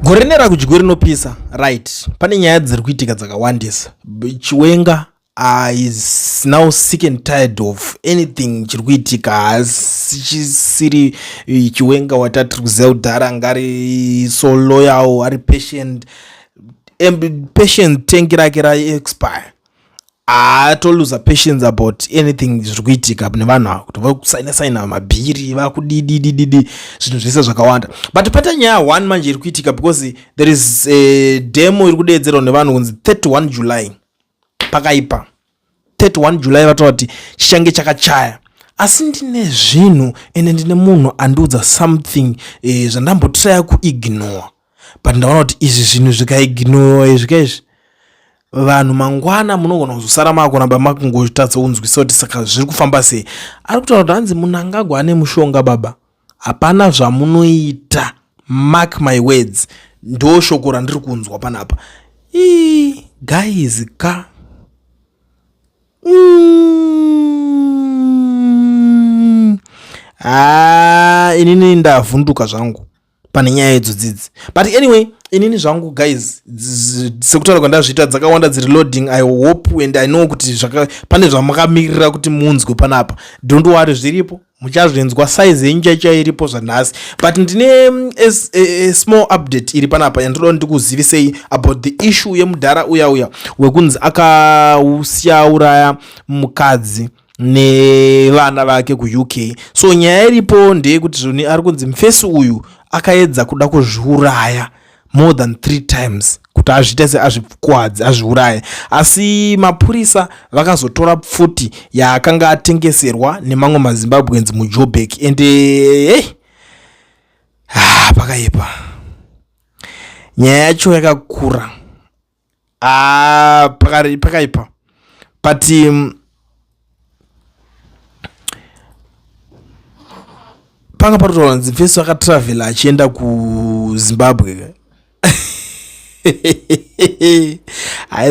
Gorenera kujigori rinopisa, right? Pane nyaya dziri kuitika dzakawandisa. Chiwenga is now sick and tired of anything chiri kuitika. Chisiri Chiwenga watati kuziva kudhara ngari so loyal, ari patient. Patient tengi rake ra-expire. Atoluza patience about anything zviri kuitika nevanhu ava kuti vakusaina mabhiri vakudidididi zvinhu zvese zvakawanda. But pata nyaya 1 manje iri kuitika because there is a demo iri kudeedzerwa nevanhu kunzi 31 July pakaipa. 31 July vataura kuti chichange chakachaya. Asi ndine zvinhu ende ndine munhu andiudza something zvandambotraya kuignore. But ndaona kuti izvi zvinhu zvikaignore zvikaizvi vanhu mangwana munogona kuzosara makuramba makungotadza unzwisa kuti saka zviri kufamba sei. Ari kutaura kuti hanzi munhu angagwa ane mushonga baba, hapana zvamunoita, mark my words. Ndo shoko randiri kunzwa panapa. Guys ka inini ndavhunduka zvangu pane nyaya idzodzidzi. But anyway, inini zvangu guys, sekutaura kwandazviita dzakawanda dziri loading. I hope and I know kuti pane zvamakamirira kuti munzwe panapa. Don't worry, zviripo muchazvinzwa. Size yenyu chaicha iripo zvanhasi. But ndine a small update iri panapa yandoda ndikuzivisei about the issue yemudhara uya wekunzi akausiyauraya mukadzi nevana vake kuUK. So nyaya iripo ndeyekuti zvoni ari kunzi mufesi uyu akaedza kuda kuzviuraya more than 3 times kuti azviite seazvikuwadze azviuraye. Asi mapurisa vakazotora pfuti yaakanga atengeserwa nemamwe maZimbabweans muJoburg. Ende pakaipa. Nyaya yacho yakakura. Pakaipa. But panga patotaura kuti mufesi akatravela achienda kuZimbabwe.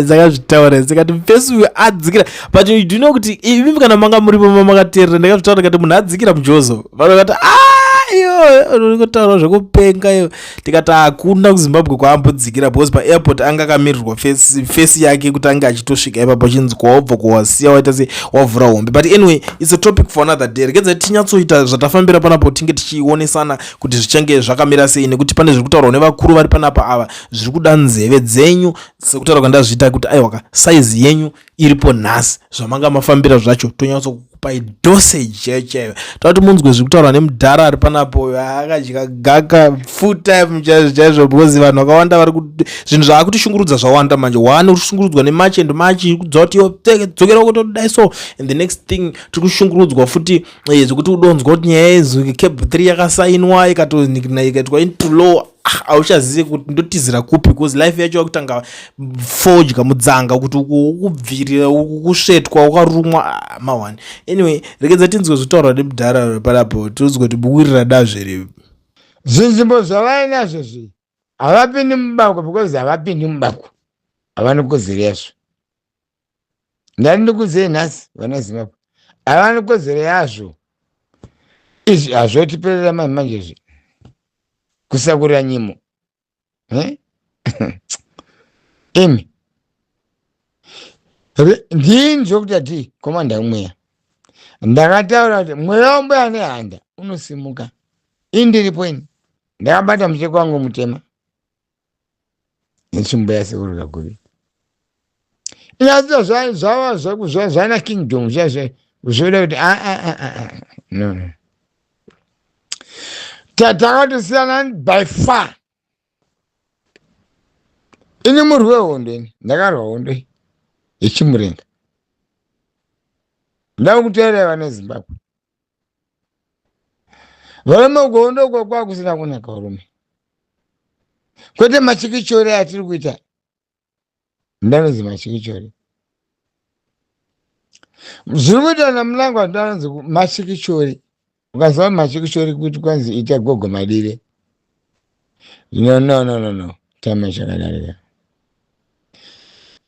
Dzakazvitaura dzikati mufesi uyu adzikira. But you do know kuti imi kana manga muripo makateerera ndakazvitaura kuti munhu adzikira muJozo vanokati urikutaura zvekupenga iyo. Tikati hakuna kuZimbabwe kwaambodzikira because paairport anga akamirirwa fesi yake kuti ange achitosvika ipapo achinzi kwawabva kwawasiya waita se wavhura hombe. But anyway, it's a topic for another day. Rekedza tinyatsoita zvatafambira panapo tinge tichionesana kuti zvichange zvakamira sei, nekuti pane zviri kutaurwa nevakuru vari panapa ava zviri kuda nzeve dzenyu sekutaura kwandazviita kuti aiwa size yenyu iripo nhasi. Zvamanga mafambira zvacho tonyatsokupai dosage chaiyo. Tauti munzwe zviri kutaurwa nemudhara ari panapo akadya gaka full time chaizvo because vanhu vakawanda vari zvinhu zvakutishungurudza zvawanda manje. One uri kushungurudzwa nemachi and machi kudza kuti dzokera kutodai so, and the next thing tiri kushungurudzwa futi zvokuti udonzwa kuti nyaya yezu Cable 3 yakasainwa ikaitwa into law. Auchazivi kuti ndotizira kupi because life yacho yakutanga fodya mudzanga kuti ukubvirira ukusvetwa ukarumwa mawani. Anyway, rekedza tinzwe zvitaurwa nemudhara panapo tozwe kuti bukurira dazviri zvinzvimbo zvavainazvo zvi havapindi mubako because havapindi mubako havani kozere yazvo. Ndari ndikuzei nhasi vana Zimbabwe havani kozere yazvo. Izvi hazvotiperera manje zvi kusakurira nyimo imi ndini zvokuti ati komanda umweya ndakataura kuti mweya womboya nehanda unosimuka. Indiripo ini ndakabata mucheko wangu mutema nechimboya sekurira kuvi inazita zvana kingdom zvoda kuti no takatosiyana by far. Ini muri wehondo ini ndakarwa hondo yechimurenga. Ndava kuteerera vana Zimbabwe varume kuhondo uko kwakusina kunaka varume kwete machikichori atiri kuita. Ndanozi machikichori zviri kuita namulangwa ndanonzi machikichori. Ukazva machikichori kuti kwanzi ita gogo madire no tama chakadarika.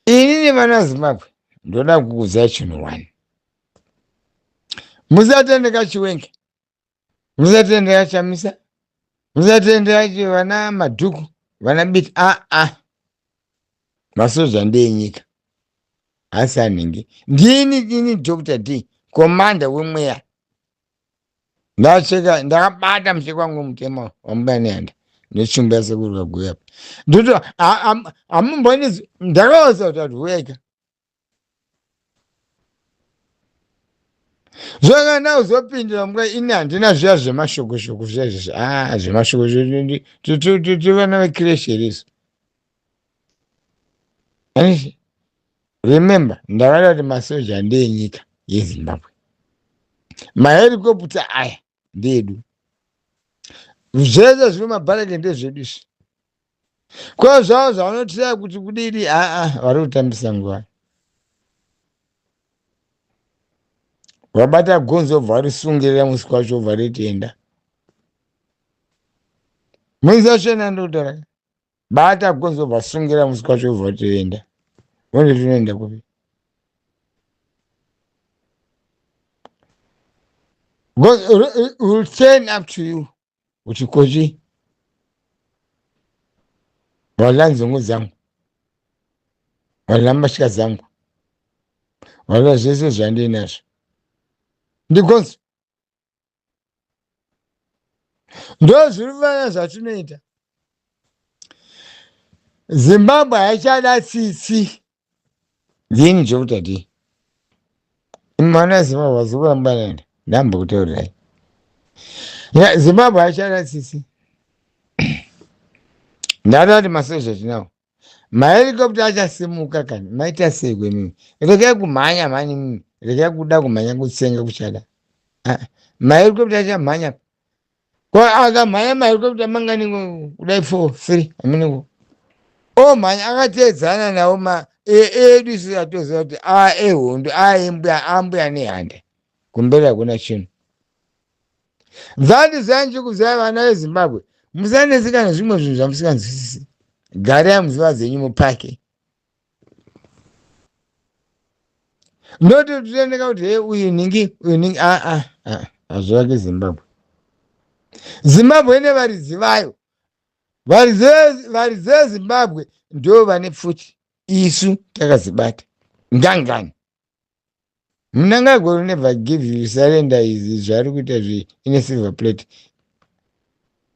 Inini vana Zimbabwe ndoda kukuudzai chinhu 1. Musatendeka Chiwenga, musatendeka Chamisa, musatendeka vana Madhuku, vanabiti masoja ndenyika asi anhingi ndini Dr. D komanda wemweya ndacheka ndakabata musheki wangu mutema wamubaneyanda nechumba yasekuru kaguya ndoto amumboni ndakawasa kuti weka zvaka nauzopindira mnga ini handina zviya zvemashoko zvezvezvo zvemashoko tivana vekiresherisi remember ndakada kuti masoja ndenyika yezimbabwe maherikopta aya ndedu zvese zviri mabharake ndezveduzvi kwa zvavo zvavanotira kuti kudiri vari kutambisa nguva vabata gonzo bva risungirira musi kwacho bva ritienda muisachena ndokutaura bata gonzo bva sungirira musi kwacho bva ritienda wonde tinoenda kupi will turn up to you kuti kochi wala nzungu zangu wala mashika zangu wala zvese zvandinazvo ndigonzo ndo zviri vana zvatinoita Zimbabwe haichada tsitsi ndini Dr. D mwana Zimbabwe azikurambana ndamba kutaurirai Zimbabwe haichada tsitsi ndadati masoja tinawo mahelikopta achasimuka kani maita sei kwemimi regai kumhanya mhani mimi regai kuda kumhanya kutsenga kuchada mahelikopta achamhanya akamhanya mahelikopta mangani kudai 4 3 omhanya akateedzana nawo edu isusu atoziva kuti ehondo ambuya nehanda kumberi hakuna chinhu dzandizanji kuzaya vana vezimbabwe musanetseka nezvimwe zvinhu zvamusinganzwisisi garai muziva dzenyu mupake ndoti titoendeka kuti uyu ningi hazvivake zimbabwe ine varidzi vayo varidzi vezimbabwe ndo vane pfuti isu takazibata ngangani munangagori never give you surrender izvi zvari kuita ine silver plate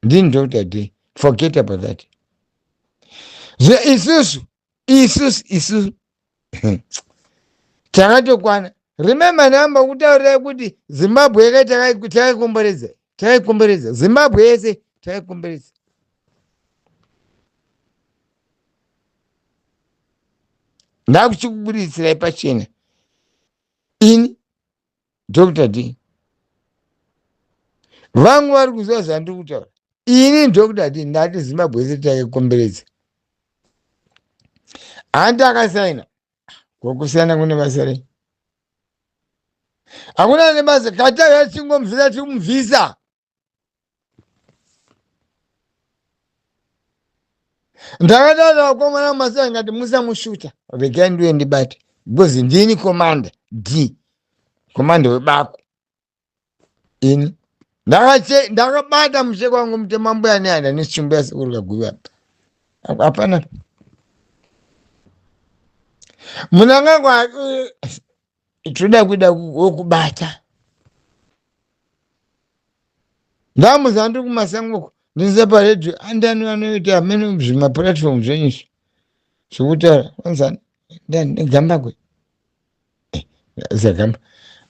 ndini Dr. D forget about that isusu takatokwana remember namba kutaurirai kuti Zimbabwe yake takaikomberedza Zimbabwe yese takaikomberedza ndakuchikubudisirai pachena ini Dr. D vangu vari kuziva zvandiri kutaura ini Dr. D ndati Zimbabwe yese takaikomberedza handi akasaina kokusiyana kune basa rei hakuna nebasa katauya tichingomubvisa tikumubvisa ndakataura vakomana mumasai ngati musamushuta regai ndiuye ndibate because ndini komanda D komanda webako ini ndakabata musheki wangu mutema mbuya nehanda nechimbo yasekuru kaguva hapana munangagwa toda kuda wokubata ndamuzandiri kumasangoko ndinze paredhiyo andani vanoita amene zvimapuratifomu zvenyizvo zvokutaura onzani ndegambakwe zagamba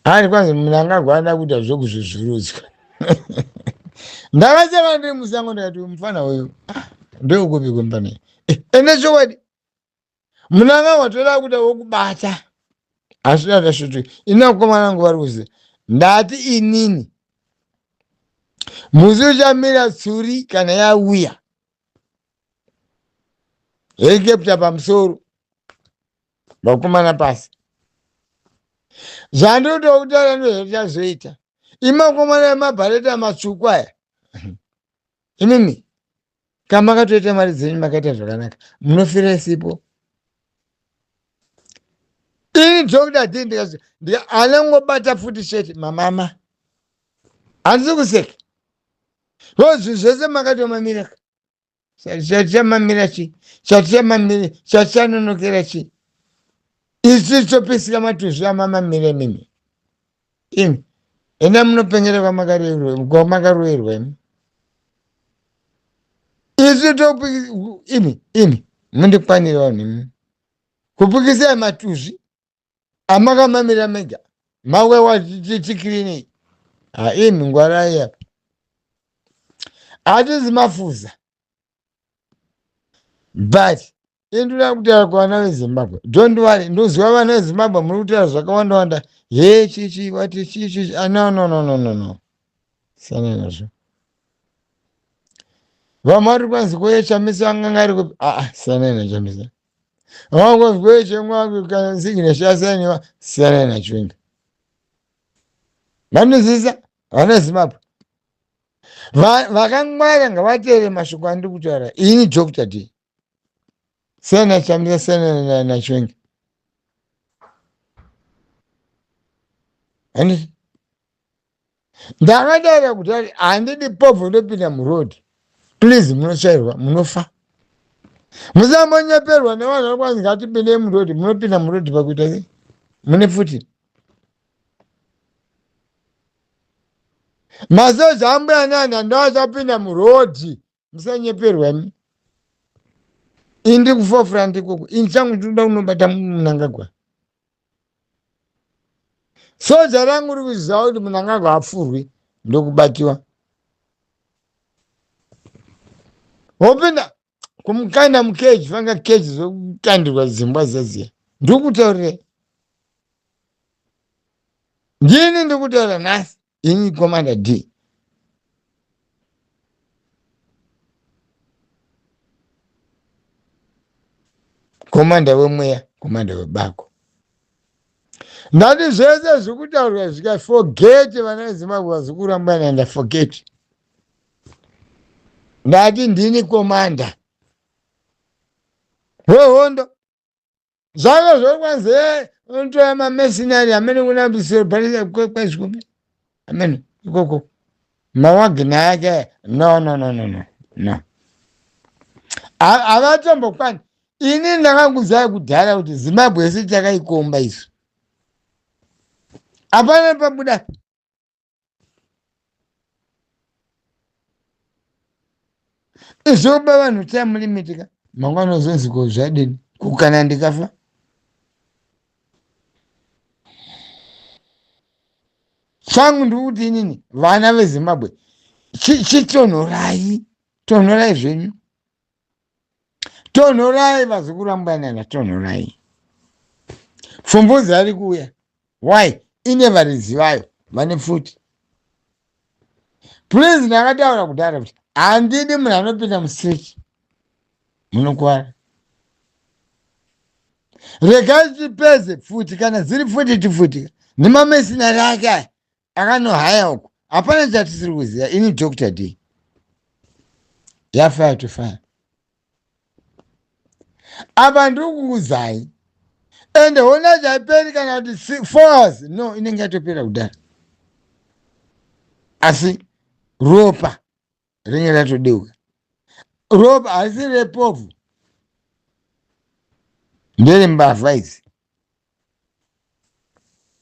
ari kwanzi munangagwa ada kuita zvokuzvuzvurudzwa ndakachava ndiri musango ndikati mufana weyo ndeukupi kwembanai ene chokwadi munangagwa toda kuda wokubata asvika tashuti ina kukomanangu vari kuziva ndati inini musi uchamira tsuri kana yauya helikopta pamusoro vakomana pasi zvandinoda kutaura ndozvachazoita imakomana emabhareta matsvuku aya imimi kamakatoita mari dzenyu makaita zvakanaka munofira sipo ini Dr. D ndikati anangobata futi sheti mamama handisi kuseka zvinhu zvese makatomamiraka chatichamamira chi chatichamamire chatichanonokera chi isi topisika matuzu amamamire mimi imi enda munopengera kwamakaroerwa imi isi topi imi mundikwanira vanhu imi kupikisai matuzi amakamamira mega mawewa tikirini imi ngwarai apa hatizi mafuza but indira kutaura kuvana vezimbabwe don't worry ndoziva vana vezimbabwe muri kutaura zvakawanda wanda he chichi wati chichi no sana nazvo vamwe vari kwanzi kweyechamisa angangari kupi sana nachamisa vamwe kweyechemwangu kana sigina shasainiwa sana nachwenga vanozivisa vana zimbabwe vakangwara ngavateere mashoko andiri kutaura ini Dr. D sena chamisa sena nachwenga handiti ndakataura kuti ari handidi pobvu ndopinda murodhi please munotsvairwa munofa musambonyeperwa nevanhu vari kwanzi ngatipindei murodhi munopinda murodhi pakuita sei mune pfuti masoja ambuya nana ndoachapinda murodhi musanyeperwa mi indi kufofura ndikoko ini changu tinoda kunobata munangagwa soja rangu uri kuziva kuti munangagwa apfurwi ndokubatiwa wopinda kumukanda mukeji fanga keji zokukandirwa zimbwa zaziya ndikutaurire ndini ndikutaura nhasi ini Commander D komanda wemweya komanda webako ndati zvese zvikutaurwa zvikafogeti vana vezimbabwe vazikuramba nanda fogeti ndati ndini komanda wehondo zvake zvokwanzi unotora mamesinari amene kunambisiro kwezvikupi amene ikoko mawagina yake no havatombokwana ini ndakanguzai kudhara kuti zimbabwe yese takaikomba isu hapana pabuda izoba vanhu tamulimitika mangwana uzonzi ko zvadini kukana ndikafa changu ndikuti inini vana vezimbabwe chitonhorai tonhorai zvenyu tonhorai vazikurambwanana tonhorai pfumvudzi ari kuuya why ine varizivayo vane pfuti please ndakataura kudhara kuti handidi munhu anopinda mustreet munokwara regai tipedze pfuti kana dziri pfuti tifutika nemamesinari ake aya akanohaya uko hapana chatisiri kuziva ini Dr. D yafaya tofaya apa ndiri kukuuzai ende hona chaiperi kana kuti 4 hours no inenge yatopera kudhara asi ropa rinenge ratodeuka ropa hasi repovu ndere mbavha idzi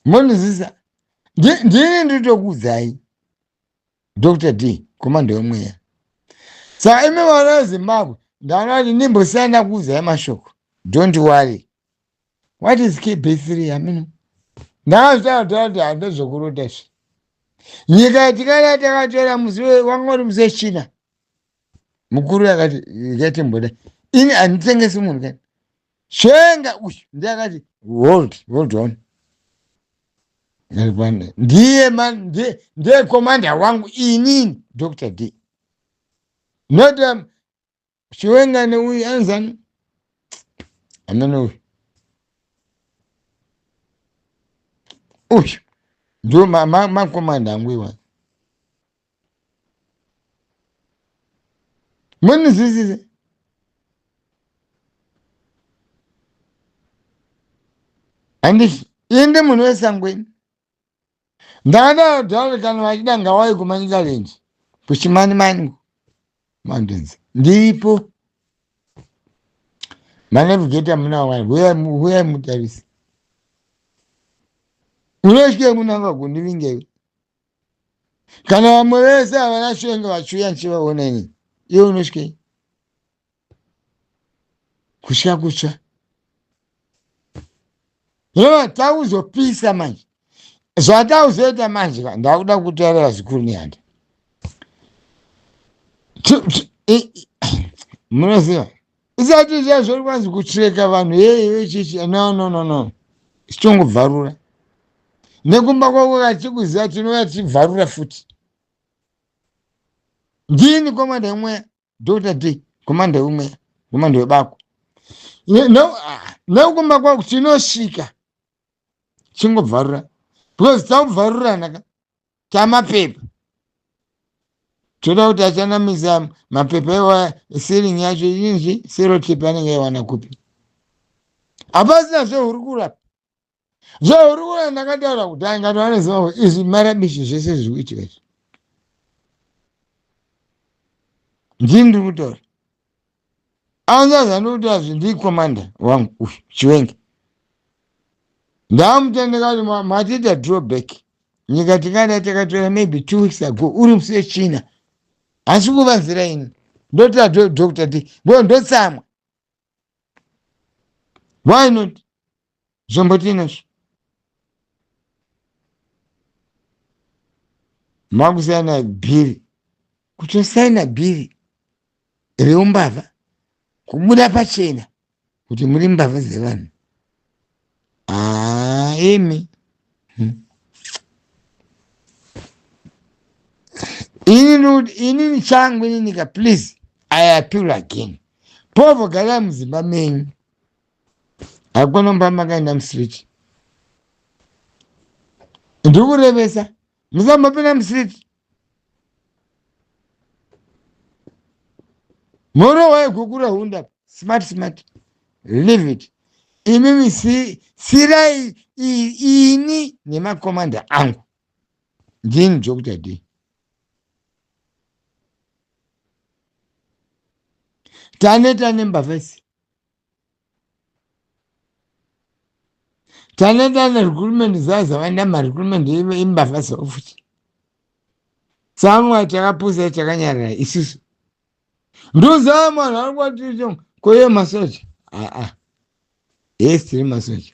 munozisa ndini nditokuudzai Dr. D komanda wemweya saka imi vana vezimbabwe ndaonati nimbosiyana kuuzai mashoko don't worry what is KB3 amino ndakazvitaura kuti handezvokurotazve nyika tikada takatora musi wangori musi wechina mukuru yakati mboda ini handitengesi munhu kani svenga uyu ndiyakati hold on ndiye komanda wangu inini Dr. D not svenga neuyu anzani amene uyu ndo makomanda angu iwa munizwisise handiti inde munhu wesangweni ndakadaudhauri kana vachida ngawai kumanyika lenji kuchimanimani mountains ndipo manavigeta muna wani huya mutarisi unosvike munanga kundivingewe kana vamwe vese havanasvenge vachiuya nchivaonani iwe unosvikei kutya kutsva hino tauzopisa manje zvatauzoita manje ndakuda kutaurira zvikuru nehanda munoziva isati zvazvori kwanzi kutreka vanhu chichi no sichongobvarura nekumba kwako kachikuziva tinouya tichibvarura futi ndini komanda yemweya Dr. D komanda yemweya komanda webako nekumba kwako tinosvika chingobvarura because taubvaruranaka tamapepa toda kuti achanamisa mapepa iwaya siringi yacho inji serotipi anenge aiwana kupi hapasina zveuri kurapa zveuri kurapa ndakataura kuti angatoanoziva izvi marabishi zvese zviri kuitika izvi ndini ndiri kutaura anzazandokuti zvindii komanda wangu uyu chivenge ndamutendeka kuti matiita drawback nyika tikada takatora maybe 2 weeks ago uri musue china hasi kuva nzira ini ndota Dr. D ndotsamwa why not zvombotinazvo makusaina bhiri kutosaina bhiri reumbavha kubuda pachena kuti muri mbavha dzevanhu imi inini changu ininika please I appeal again povo gara muzimba menyu hakunomba makaenda musiriti ndikurevesa musambopinda musiriti moro waigukura hunda smart leave it imimi sirai ini nemakomanda angu ndini Dr. D taneta nembavhesi taneta nerecruitment zazavanda marecruitment imbavhesi ofuti samwa takapusa takanyarara isusu nduzama vanhu vari kwatiricho koye masoja yes tiri masoja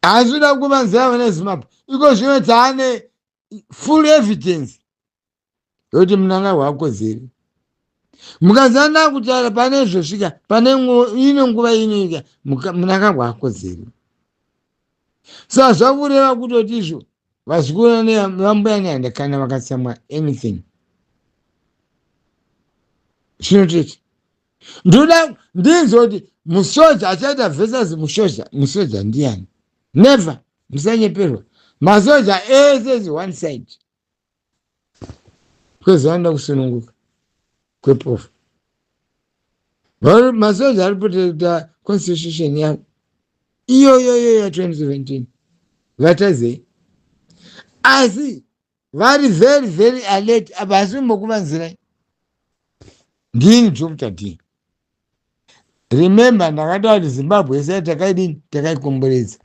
asi uda kuvanzira nezimbabwe iko zvino taane full evidence yokuti munanga hwakozeri mukazanda kutaura pane zvosvika pane ino nguva inoika munanga hwakozeri saka zvakureva kutoti izvo vazvikuru nevambuya nehanda kana vakatsamwa anything chinoteti ndoda ndinzoti musoja achaita versus musoja ndiani never musanyeperwa masoja ese one side kwezvanoda kusununguka kwepofu masoja ari protecta constitution yavo iyoyoyo ya 2017 vatazei asi vari very alert apa asi mbokuvanzirai ndini Dr. D remember ndakataura kuti Zimbabwe yese takaidini takaikomberedza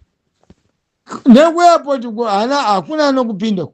nekuairport hakuna anokupinda